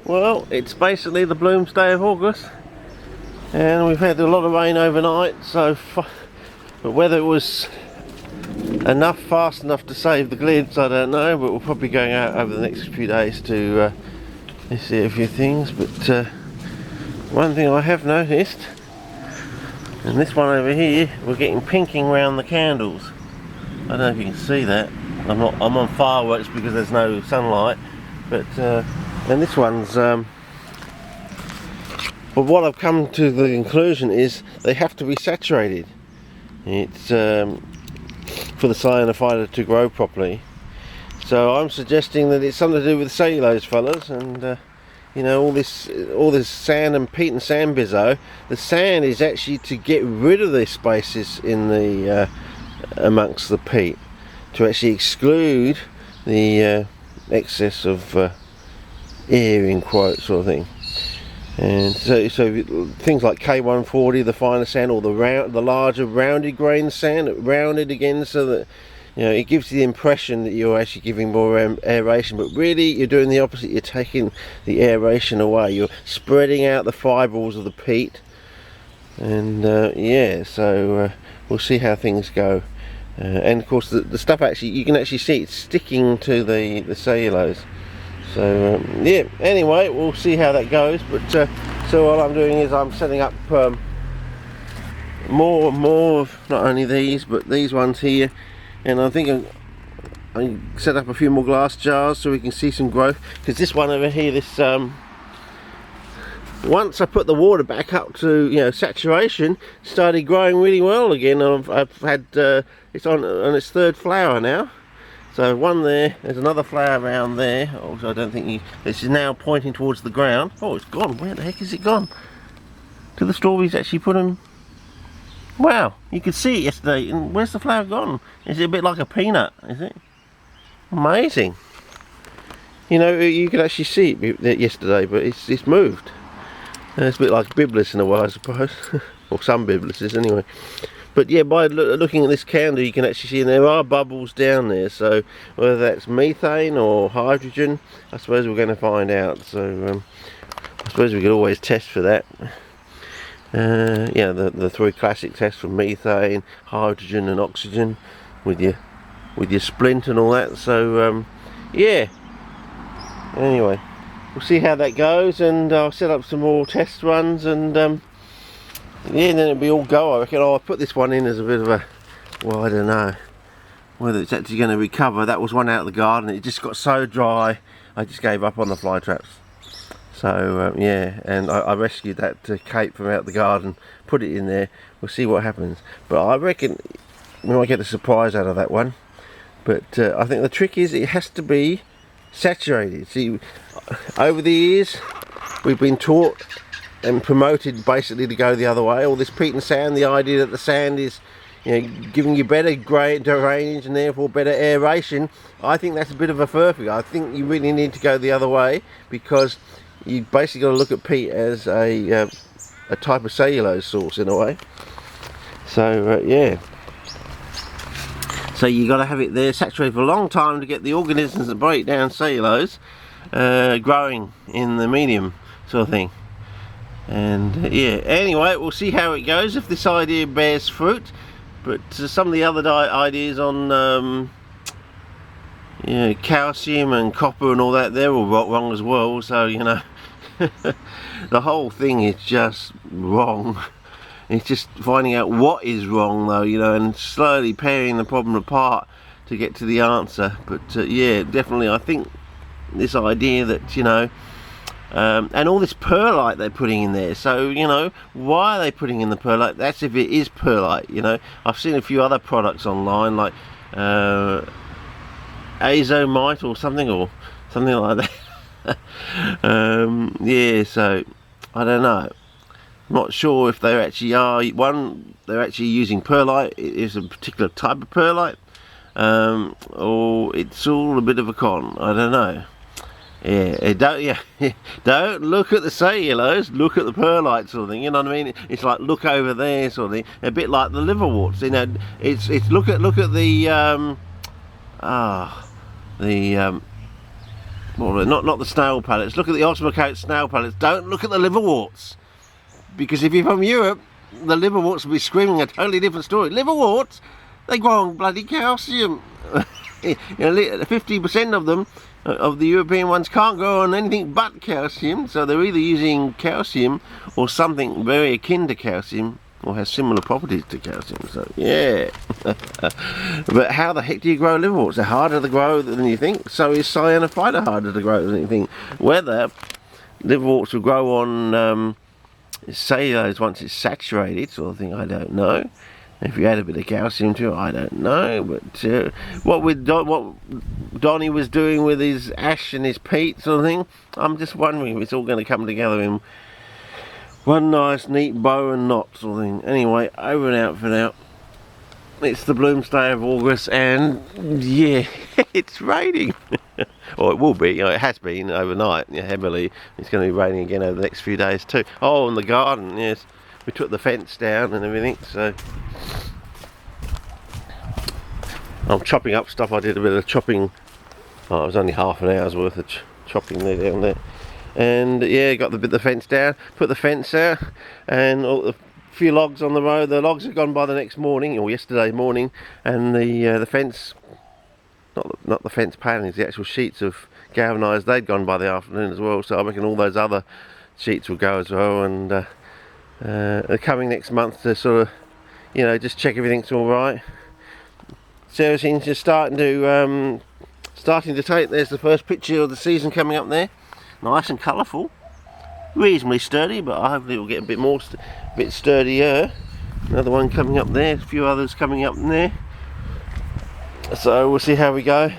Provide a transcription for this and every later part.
Well, it's basically the bloomsday of August, and we've had a lot of rain overnight, so but whether it was fast enough to save the glids, I don't know, but we're probably going out over the next few days to see a few things. But one thing I have noticed, and this one over here, we're getting pinking around the candles. I don't know if you can see that. I'm on fireworks because there's no sunlight, but and this one's but what I've come to the conclusion is they have to be saturated. It's for the cyanophita to grow properly. So I'm suggesting that it's something to do with cellulose, fellas, and you know, all this sand and peat and sand bizzo. The sand is actually to get rid of these spaces in the amongst the peat, to actually exclude the excess of air, in quotes, sort of thing. And so things like K140, the finer sand, or the larger rounded grain sand, rounded again, so that, you know, it gives you the impression that you're actually giving more aeration, but really you're doing the opposite. You're taking the aeration away. You're spreading out the fibrils of the peat, and yeah, so we'll see how things go. And of course the stuff, actually, you can actually see it sticking to the cellulose. So yeah, anyway, we'll see how that goes. But so all I'm doing is I'm setting up more of not only these, but these ones here, and I think I set up a few more glass jars so we can see some growth, because this one over here, this once I put the water back up to, you know, saturation, started growing really well again. I've had it's on its third flower now. So one there's another flower around there. Also, I don't think this is now pointing towards the ground. Oh, it's gone. Where the heck is it gone? Do the strawberries actually put them? Wow, you could see it yesterday. And where's the flower gone? Is it a bit like a peanut? Is it? Amazing. You know, you could actually see it yesterday, but it's moved. It's a bit like biblis in a way, I suppose, or some biblises anyway. But yeah, by looking at this candle, you can actually see, and there are bubbles down there. So whether that's methane or hydrogen, I suppose we're going to find out. So I suppose we could always test for that. Yeah, the three classic tests for methane, hydrogen, and oxygen, with your splint and all that. So yeah. Anyway, we'll see how that goes, and I'll set up some more test runs, and yeah, then it'll be all go, I reckon. Oh, I put this one in as a bit of a, well, I don't know whether it's actually going to recover. That was one out of the garden. It just got so dry, I just gave up on the fly traps. So yeah, and I rescued that cape from out the garden, put it in there. We'll see what happens. But I reckon we might get a surprise out of that one. But I think the trick is it has to be saturated. See, over the years we've been taught and promoted basically to go the other way. All this peat and sand, the idea that the sand is, you know, giving you better drainage and therefore better aeration. I think that's a bit of a furphy. I think you really need to go the other way, because you basically got to look at peat as a type of cellulose source in a way. So yeah, so you got to have it there saturated for a long time to get the organisms that break down cellulose growing in the medium, sort of thing. And yeah, anyway, we'll see how it goes, if this idea bears fruit. But some of the other ideas on you know, calcium and copper and all that, they're all wrong as well. So, you know, the whole thing is just wrong. It's just finding out what is wrong, though, you know, and slowly paring the problem apart to get to the answer. But yeah, definitely, I think this idea that, you know, and all this perlite they're putting in there. So, you know, why are they putting in the perlite? That's if it is perlite, you know. I've seen a few other products online, like azomite or something like that. Yeah, so I don't know. I'm not sure if they actually are. One, they're actually using perlite. It is a particular type of perlite, or it's all a bit of a con. I don't know. Yeah, don't look at the cellulose, look at the perlite, sort of thing. You know what I mean? It's like, look over there, sort of thing. A bit like the liverworts. You know, it's look at the well, not the snail pellets. Look at the osmocote snail pellets. Don't look at the liverworts, because if you're from Europe, the liverworts will be screaming a totally different story. Liverworts, they grow on bloody calcium. 50% of them, of the European ones, can't grow on anything but calcium, so they're either using calcium or something very akin to calcium, or has similar properties to calcium. So yeah. But how the heck do you grow liverworts? They're harder to grow than you think. So is cyanophyta harder to grow than you think. Whether liverworts will grow on cellulose once it's saturated sort of thing, I don't know. If you add a bit of calcium to it, I don't know. But what Donnie was doing with his ash and his peat sort of thing, I'm just wondering if it's all going to come together in one nice neat bow and knot sort of thing. Anyway, over and out for now. It's the Bloomsday of August, and yeah, it's raining. Or it will be, you know, it has been overnight, yeah, heavily. It's going to be raining again over the next few days too. Oh, and the garden, yes. We took the fence down and everything, so I'm chopping up stuff. I did a bit of chopping. Oh, it was only half an hour's worth of chopping there down there. And yeah, got the fence down, put the fence out, and a few logs on the road. The logs have gone by the next morning, or yesterday morning, and the fence, not the fence panelings, the actual sheets of galvanised, they'd gone by the afternoon as well. So I reckon all those other sheets will go as well, and they're coming next month to sort of, you know, just check everything's all right. So everything's just starting to take. There's the first picture of the season coming up there. Nice and colourful, reasonably sturdy, but hopefully it will get a bit more, bit sturdier. Another one coming up there, a few others coming up in there. So we'll see how we go.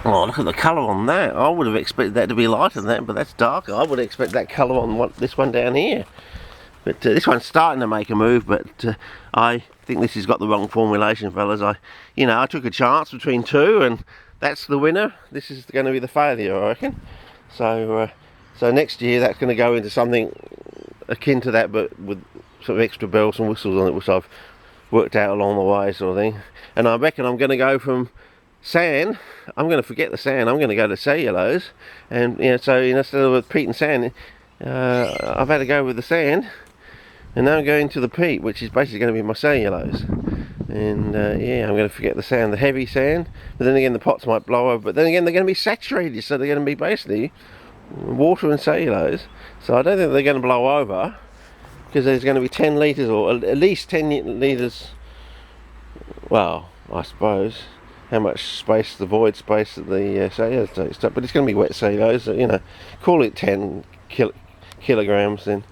Oh, look at the colour on that. I would have expected that to be lighter than that, but that's darker. I would expect that colour on this one down here. But this one's starting to make a move, but I think this has got the wrong formulation, fellas. I took a chance between two, and that's the winner. This is going to be the failure, I reckon. So next year that's going to go into something akin to that, but with sort of extra bells and whistles on it, which I've worked out along the way, sort of thing. And I reckon I'm going to go from sand. I'm going to forget the sand. I'm going to go to cellulose, and so instead of peat and sand, I've had to go with the sand, and now I'm going to the peat, which is basically going to be my cellulose. And yeah, I'm going to forget the sand, the heavy sand, but then again the pots might blow over, but then again they're going to be saturated, so they're going to be basically water and cellulose, so I don't think they're going to blow over, because there's going to be 10 litres, or at least 10 litres, well, I suppose, how much space, the void space that the cellulose takes up, but it's going to be wet cellulose, so, call it 10 kilograms then.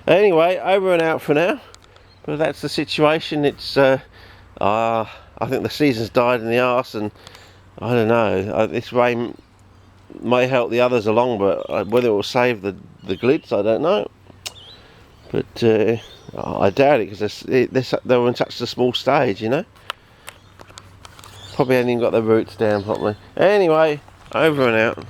Anyway, over and out for now, but that's the situation. It's I think the season's died in the arse, and I don't know, this rain may help the others along, but whether it will save the glitz, I don't know. But I doubt it, because they were in such a small stage, Probably hadn't even got their roots down properly. Anyway, over and out.